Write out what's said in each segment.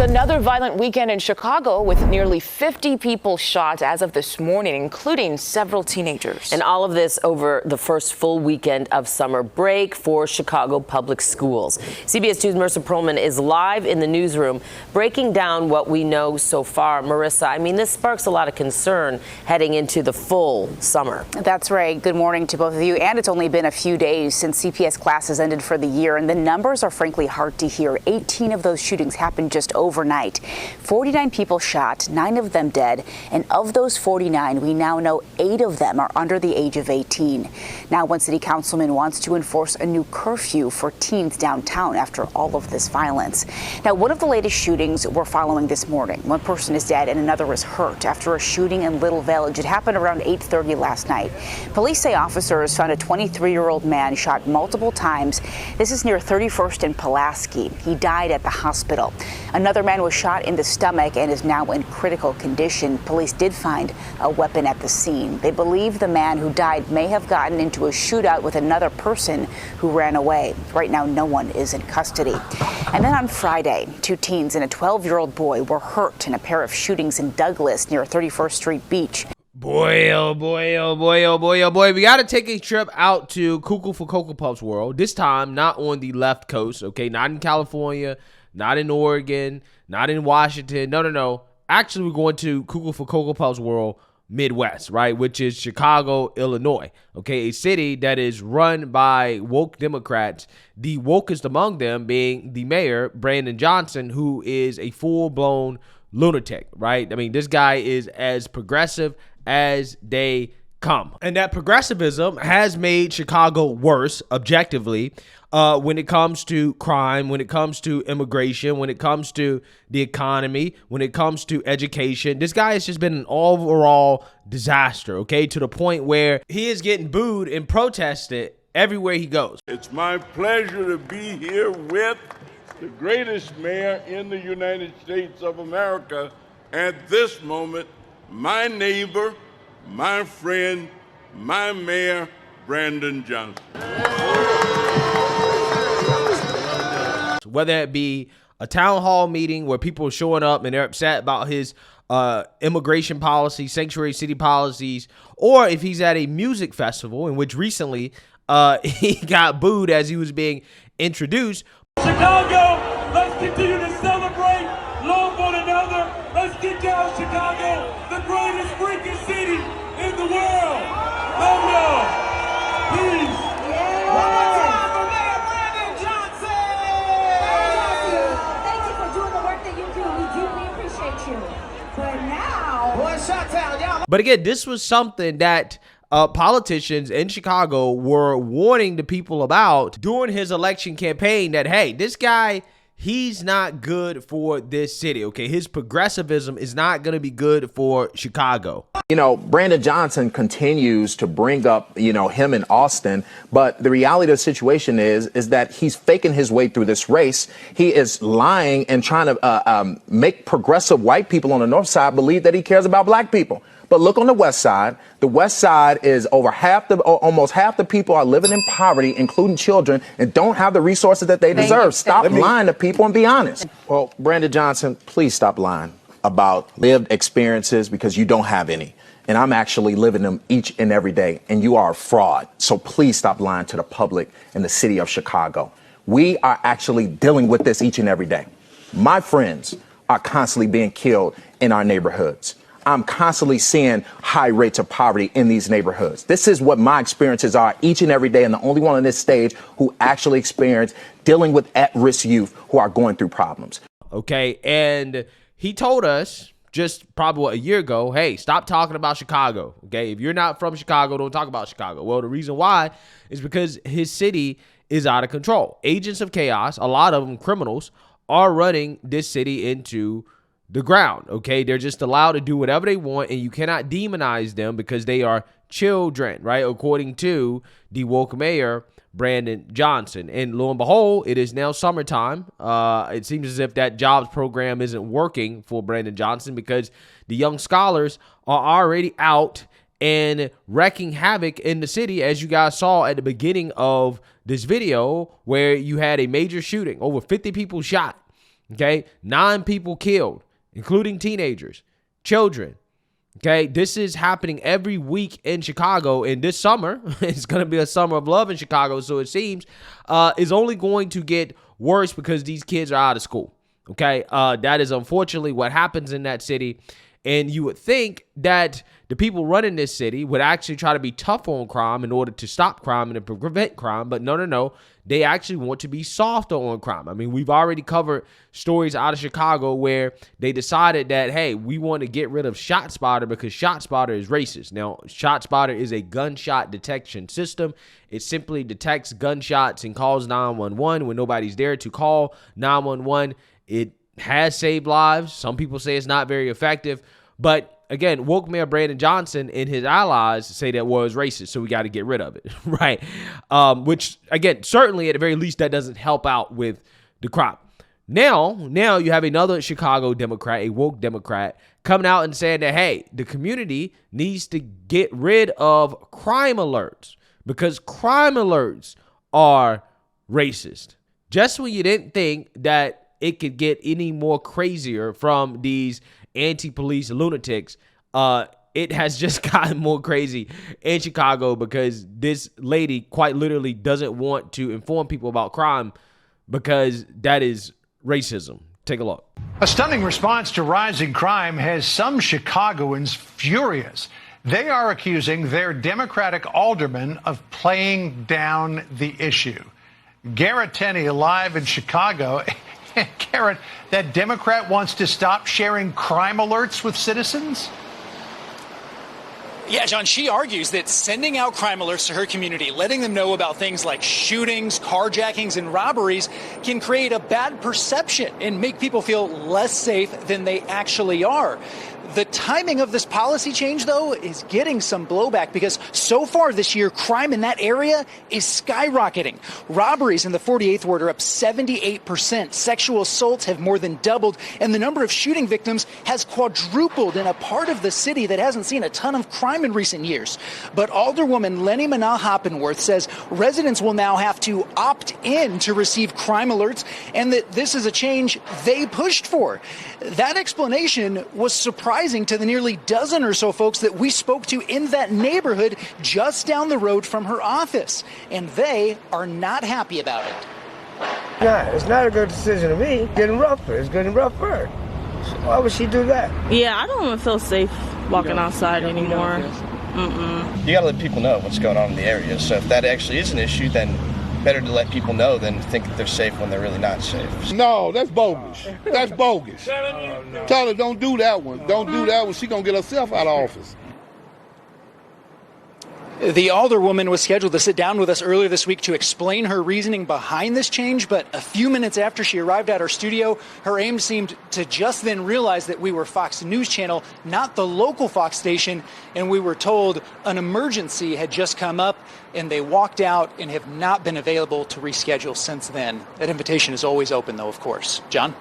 another violent weekend in Chicago with nearly 50 people shot as of this morning, including several teenagers. And all of this over the first full weekend of summer break for Chicago public schools. CBS 2's Marissa Perlman is live in the newsroom breaking down what we know so far. Marissa, I mean, this sparks a lot of concern heading into the full summer. That's right. Good morning to both of you. And it's only been a few days since CPS classes ended for the year, and the numbers are frankly hard to hear. 18 of those shootings happened just overnight. 49 people shot, 9 of them dead, and of those 49, we now know 8 of them are under the age of 18. Now, one city councilman wants to enforce a new curfew for teens downtown after all of this violence. Now, one of the latest shootings we're following this morning. One person is dead and another is hurt after a shooting in Little Village. It happened around 8:30 last night. Police say officers found a 23-year-old man shot multiple times. This is near 31st and Pulaski. He died at the hospital. Another man was shot in the stomach and is now in critical condition. Police did find a weapon at the scene. They believe the man who died may have gotten into a shootout with another person who ran away. Right now, no one is in custody. And then on Friday, 2 teens and a 12-year-old boy were hurt in a pair of shootings in Douglas near 31st Street Beach. Boy, oh boy, oh boy, oh boy, oh boy. We got to take a trip out to Cuckoo for Cocoa Puffs world. This time, not on the left coast, okay? Not in California, not in Oregon, not in Washington. No. Actually, we're going to Cuckoo for Cocoa Puffs world Midwest, right? Which is Chicago, Illinois, okay? A city that is run by woke Democrats, the wokest among them being the mayor, Brandon Johnson, who is a full-blown lunatic, right? I mean, this guy is as progressive as they come. And that progressivism has made Chicago worse, objectively, when it comes to crime, when it comes to immigration, when it comes to the economy, when it comes to education. This guy has just been an overall disaster, okay, to the point where he is getting booed and protested everywhere he goes. It's my pleasure to be here with the greatest mayor in the United States of America at this moment, my neighbor, my friend, my mayor, Brandon Johnson. Whether it be a town hall meeting where people are showing up and they're upset about his immigration policy, sanctuary city policies, or if he's at a music festival in which recently he got booed as he was being introduced. Chicago, let's continue to celebrate, love one another. Let's get down Chicago, the greatest freaking city in the world. Love y'all. Peace. Yeah. One more time for Mayor Brandon Johnson. Thank you for doing the work that you do. We deeply appreciate you. But now, boy, Chi-Town, y'all. But again, this was something that politicians in Chicago were warning the people about during his election campaign, that, hey, this guy, he's not good for this city, okay? His progressivism is not going to be good for Chicago. You know, Brandon Johnson continues to bring up, him in Austin, but the reality of the situation is that he's faking his way through this race. He is lying and trying to make progressive white people on the north side believe that he cares about black people. But look on the west side. The west side is almost half the people are living in poverty, including children, and don't have the resources that they deserve. Stop lying to people and be honest. Well, Brandon Johnson, please stop lying about lived experiences, because you don't have any. And I'm actually living them each and every day, and you are a fraud. So please stop lying to the public in the city of Chicago. We are actually dealing with this each and every day. My friends are constantly being killed in our neighborhoods. I'm constantly seeing high rates of poverty in these neighborhoods. This is what my experiences are each and every day, and the only one on this stage who actually experience dealing with at-risk youth who are going through problems. Okay, and he told us just probably a year ago, hey, stop talking about Chicago, okay? If you're not from Chicago, don't talk about Chicago. Well, the reason why is because his city is out of control. Agents of chaos, a lot of them criminals, are running this city into the ground, okay? They're just allowed to do whatever they want, and you cannot demonize them because they are children, right? According to the woke mayor, Brandon Johnson. And lo and behold, it is now summertime. It seems as if that jobs program isn't working for Brandon Johnson, because the young scholars are already out and wreaking havoc in the city, as you guys saw at the beginning of this video, where you had a major shooting, over 50 people shot. Okay, 9 people killed, including teenagers, children. Okay, this is happening every week in Chicago, and this summer, it's going to be a summer of love in Chicago, so it seems, is only going to get worse because these kids are out of school. Okay, that is unfortunately what happens in that city, and you would think that the people running this city would actually try to be tough on crime in order to stop crime and to prevent crime, but no. They actually want to be softer on crime. I mean, we've already covered stories out of Chicago where they decided that, hey, we want to get rid of ShotSpotter because ShotSpotter is racist. Now, ShotSpotter is a gunshot detection system. It simply detects gunshots and calls 911 when nobody's there to call 911. It has saved lives. Some people say it's not very effective, but again, woke Mayor Brandon Johnson and his allies say that was racist, so we got to get rid of it, right? Which, again, certainly at the very least, that doesn't help out with the crime. Now you have another Chicago Democrat, a woke Democrat, coming out and saying that, hey, the community needs to get rid of crime alerts because crime alerts are racist. Just when you didn't think that it could get any more crazier from these anti-police lunatics, it has just gotten more crazy in Chicago because this lady quite literally doesn't want to inform people about crime because that is racism. Take a look. A stunning response to rising crime has some Chicagoans furious. They are accusing their Democratic alderman of playing down the issue. Garrett Tenney live in Chicago. Garrett, that Democrat wants to stop sharing crime alerts with citizens? Yeah, John, she argues that sending out crime alerts to her community, letting them know about things like shootings, carjackings, and robberies can create a bad perception and make people feel less safe than they actually are. The timing of this policy change, though, is getting some blowback because so far this year, crime in that area is skyrocketing. Robberies in the 48th ward are up 78%. Sexual assaults have more than doubled, and the number of shooting victims has quadrupled in a part of the city that hasn't seen a ton of crime in recent years. But Alderwoman Lenny Manal-Hoppenworth says residents will now have to opt in to receive crime alerts, and that this is a change they pushed for. That explanation was surprising to the nearly dozen or so folks that we spoke to in that neighborhood just down the road from her office, and they are not happy about it. It's not a good decision to me. It's getting rougher. It's getting rougher. Why would she do that? Yeah, I don't even feel safe walking outside anymore. You got to let people know what's going on in the area. So if that actually is an issue, then better to let people know than think that they're safe when they're really not safe. No, that's bogus. That's bogus. Tell her don't do that one. Don't do that one. She's going to get herself out of office. The alderwoman was scheduled to sit down with us earlier this week to explain her reasoning behind this change, but a few minutes after she arrived at our studio, her aim seemed to just then realize that we were Fox News Channel, not the local Fox station, and we were told an emergency had just come up, and they walked out and have not been available to reschedule since then. That invitation is always open, though, of course. John?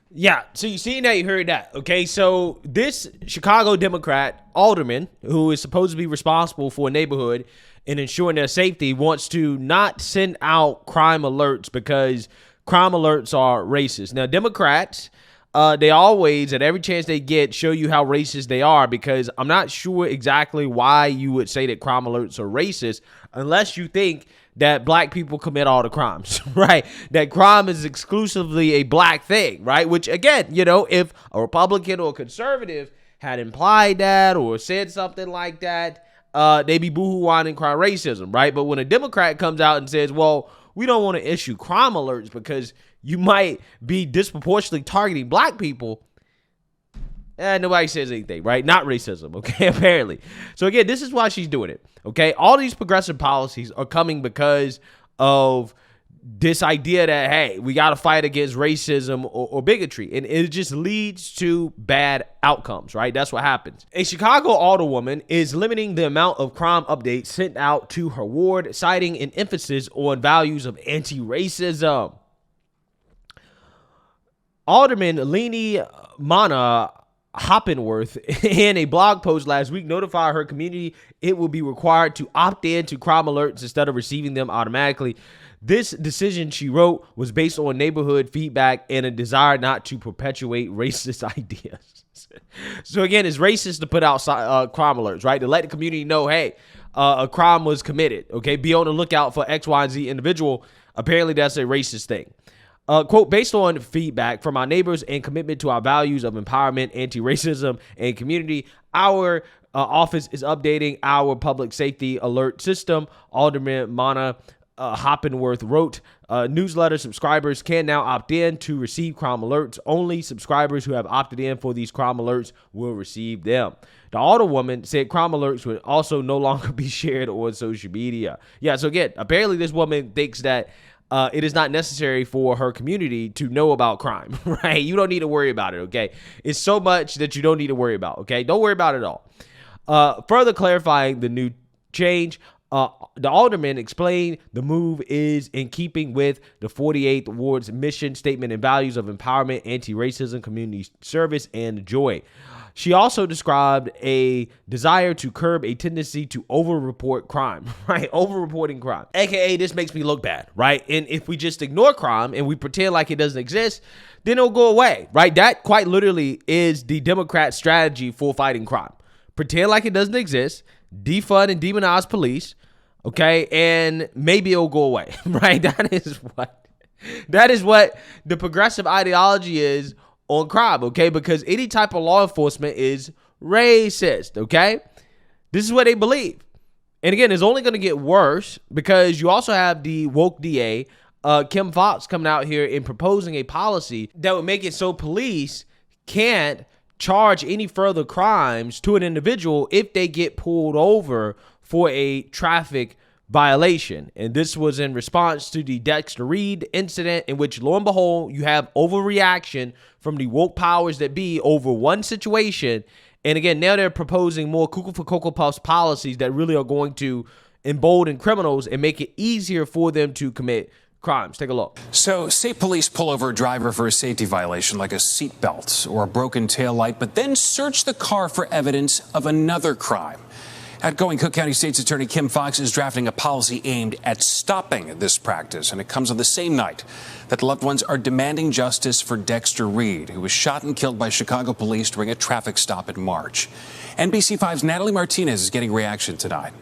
Yeah, so you see that, you heard that. Okay, so this Chicago Democrat alderman, who is supposed to be responsible for a neighborhood and ensuring their safety, wants to not send out crime alerts because crime alerts are racist. Now, Democrats, they always, at every chance they get, show you how racist they are, because I'm not sure exactly why you would say that crime alerts are racist unless you think that black people commit all the crimes, right? That crime is exclusively a black thing, right? Which, again, you know, if a Republican or a conservative had implied that or said something like that, they'd be boo-hoo-whining crime racism, right? But when a Democrat comes out and says, well, we don't want to issue crime alerts because you might be disproportionately targeting black people, nobody says anything, right? Not racism, okay, apparently. So again, this is why she's doing it, okay? All these progressive policies are coming because of this idea that, hey, we got to fight against racism or bigotry, and it just leads to bad outcomes, right? That's what happens. A Chicago alderwoman is limiting the amount of crime updates sent out to her ward, citing an emphasis on values of anti-racism. Alderman Lenny Manal-Hoppenworth, in a blog post last week, notified her community it will be required to opt in to crime alerts instead of receiving them automatically. This decision, she wrote, was based on neighborhood feedback and a desire not to perpetuate racist ideas. So again, it's racist to put out crime alerts, right? To let the community know, hey, a crime was committed, okay? Be on the lookout for X, Y, and Z individual. Apparently, that's a racist thing. Quote, based on feedback from our neighbors and commitment to our values of empowerment, anti-racism, and community, our office is updating our public safety alert system. Alderman Mana Hoppenworth wrote, newsletter subscribers can now opt in to receive crime alerts. Only subscribers who have opted in for these crime alerts will receive them. The alderwoman said crime alerts would also no longer be shared on social media. Yeah, so again, apparently this woman thinks that it is not necessary for her community to know about crime, right? You don't need to worry about it, okay? It's so much that you don't need to worry about, okay? Don't worry about it at all. Further clarifying the new change, the alderman explained the move is in keeping with the 48th Ward's mission statement and values of empowerment, anti-racism, community service, and joy. She also described a desire to curb a tendency to over-report crime, right? Over-reporting crime, aka this makes me look bad, right? And if we just ignore crime and we pretend like it doesn't exist, then it'll go away, right? That quite literally is the Democrat strategy for fighting crime. Pretend like it doesn't exist, defund and demonize police, okay? And maybe it'll go away, right? That is what the progressive ideology is on crime, okay? Because any type of law enforcement is racist, okay? This is what they believe. And again, it's only going to get worse because you also have the woke DA, Kim Foxx, coming out here and proposing a policy that would make it so police can't charge any further crimes to an individual if they get pulled over for a traffic violation. And this was in response to the Dexter Reed incident, in which, lo and behold, you have overreaction from the woke powers that be over one situation. And again, now they're proposing more cuckoo for Cocoa Puffs policies that really are going to embolden criminals and make it easier for them to commit crimes. Take a look. So, state police pull over a driver for a safety violation like a seatbelt or a broken taillight, but then search the car for evidence of another crime. Outgoing Cook County State's Attorney Kim Foxx is drafting a policy aimed at stopping this practice, and it comes on the same night that loved ones are demanding justice for Dexter Reed, who was shot and killed by Chicago police during a traffic stop in March. NBC5's Natalie Martinez is getting reaction tonight.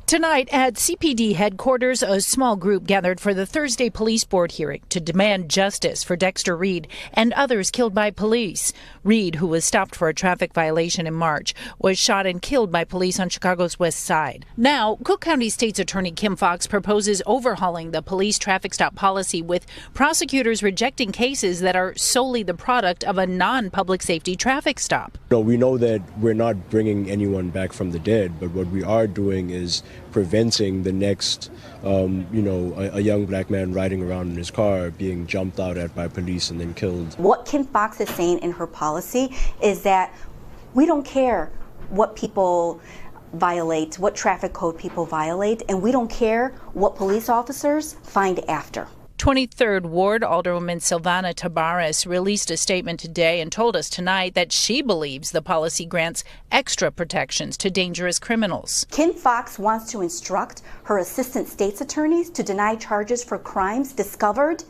Tonight at CPD headquarters, a small group gathered for the Thursday police board hearing to demand justice for Dexter Reed and others killed by police. Reed, who was stopped for a traffic violation in March, was shot and killed by police on Chicago's west side. Now, Cook County State's Attorney Kim Foxx proposes overhauling the police traffic stop policy, with prosecutors rejecting cases that are solely the product of a non-public safety traffic stop. No, we know that we're not bringing anyone back from the dead, but what we are doing is preventing the next, a young black man riding around in his car being jumped out at by police and then killed. What Kim Foxx is saying in her policy is that we don't care what people violate, what traffic code people violate, and we don't care what police officers find after. 23rd Ward Alderwoman Silvana Tabares released a statement today and told us tonight that she believes the policy grants extra protections to dangerous criminals. Kim Foxx wants to instruct her assistant state's attorneys to deny charges for crimes discovered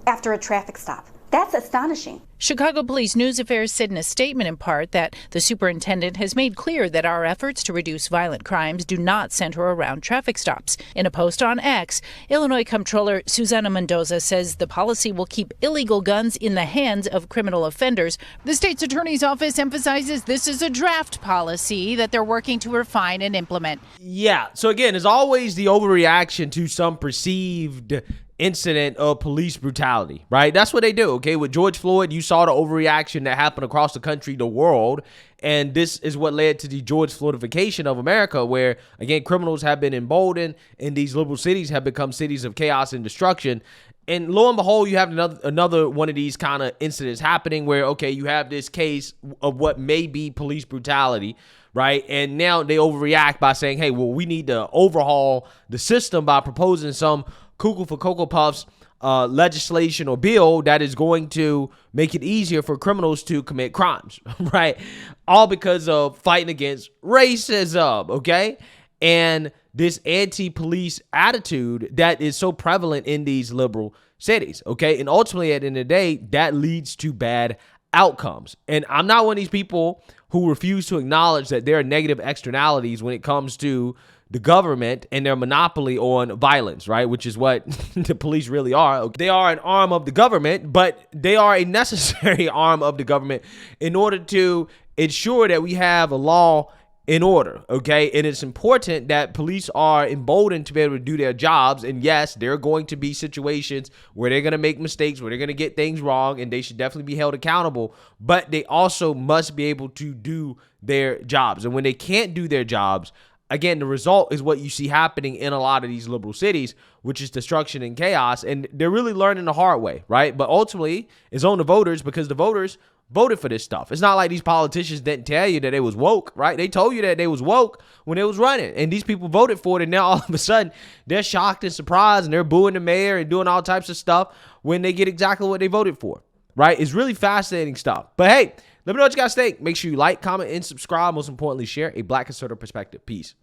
after a traffic stop. That's astonishing. Chicago Police News Affairs said in a statement in part that the superintendent has made clear that our efforts to reduce violent crimes do not center around traffic stops. In a post on X, Illinois Comptroller Susana Mendoza says the policy will keep illegal guns in the hands of criminal offenders. The state's attorney's office emphasizes this is a draft policy that they're working to refine and implement. Yeah, so again, there's always the overreaction to some perceived incident of police brutality, right? That's what they do, okay? With George Floyd, you saw the overreaction that happened across the country, the world, and this is what led to the George Floydification of America, where, again, criminals have been emboldened, and these liberal cities have become cities of chaos and destruction. And lo and behold, you have another one of these kind of incidents happening where, okay, you have this case of what may be police brutality, right? And now they overreact by saying, hey, well, we need to overhaul the system by proposing some cuckoo for Cocoa Puffs legislation or bill that is going to make it easier for criminals to commit crimes, right? All because of fighting against racism, okay? and this anti-police attitude that is so prevalent in these liberal cities, okay? And ultimately, at the end of the day, that leads to bad outcomes. And I'm not one of these people who refuse to acknowledge that there are negative externalities when it comes to the government and their monopoly on violence, right? Which is what the police really are. They are an arm of the government, but they are a necessary arm of the government in order to ensure that we have a law in order, okay? And it's important that police are emboldened to be able to do their jobs. And yes, there are going to be situations where they're going to make mistakes, where they're going to get things wrong, and they should definitely be held accountable. But they also must be able to do their jobs. And when they can't do their jobs, again, the result is what you see happening in a lot of these liberal cities, which is destruction and chaos. And they're really learning the hard way, right? But ultimately, it's on the voters, because the voters voted for this stuff. It's not like these politicians didn't tell you that they was woke, right? They told you that they was woke when they was running, and these people voted for it, and now all of a sudden they're shocked and surprised, and they're booing the mayor and doing all types of stuff when they get exactly what they voted for, right? It's really fascinating stuff. But hey, let me know what you guys think. Make sure you like, comment, and subscribe. Most importantly, share a Black conservative perspective. Peace.